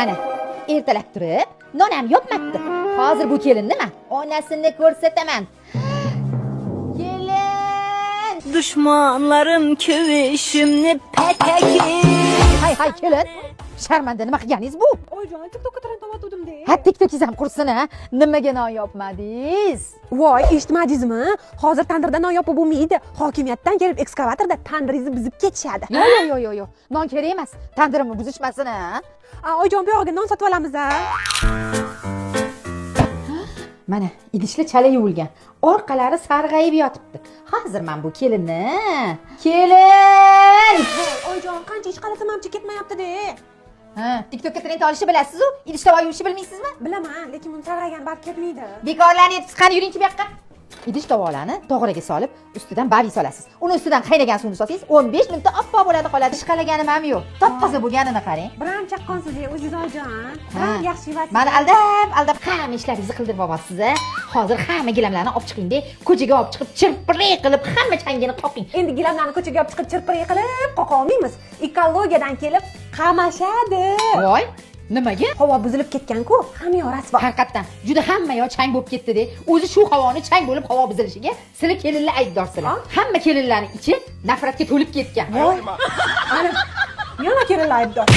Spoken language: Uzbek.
Ana, ertalab turib, non ham yopmabdi. Hozir bu kelin nima? Onasini ko'rsataman. Kelin! Düşmanlarım kövüşümni peteki. Hay kelin. Sharmanda nima qilganingiz bu? Oyijon, TikTokka trend to'g'ri. Ha, TikTokingiz ham qursin ha. Nimaga non yopmadingiz? Voy, eshitmadingizmi? Hozir tandirda non yopib bo'lmaydi. Hokimiyatdan kelib ekskavatorda tandiringizni buzib ketishadi. Yo. Non kerak emas. Tandirimni buzishmasin ha. Oyijon, bu yog'iga non sotib olamiz a. Mana idishli chala yuvilgan. Orqalari sarg'ayib yotibdi. Hozir men bu kelinni. Kelin! Oyijon, qancha ish qalasam ham ketmayapti-de. Ha, TikTokka trend olishni bilasiz-ku, idish tovoq yuvishni bilmaysizmi? Bilaman, lekin uni sarg'aygan barq ketmaydi. Bekorlarni aytib, qani yuring-chi bu yoqqa. Idish tovoqlarni to'g'riga solib, ustidan babi solasiz. Uni ustidan qaynagan suvni solsangiz, 15 minutda oppoq bo'ladi qoladi. Ishqalaganim ham yo'q. Top-toza bo'lganini qarang. Biram chaqqonsiz-ey, o'zingiz oyijon. Yaxshi yuvasiz. Mani aldab hamma ishlaringizni qildirib olasiz-a. Hozir hamma gilamlarni olib chiqing-de, ko'chaga olib chiqib, chirpirik qilib, hamma changini qoqing. Endi gilamlarni ko'chaga olib chiqib chirpirik qilib qoqa olmaymiz. Ekologiyadan kelib qamashadi. Voy, nimaga? Havo buzilib ketgan-ku, hamma yorasi bor. Haqiqatan, juda hamma yo chang bo'lib ketdi-de. O'zi shu havoni chang bo'lib havo buzilishiga sizlar kelinlar aybdorsizlar. Hamma kelinlarning ichi nafratga to'lib ketgan. Voy. Ana, yana kelinlar aybdor.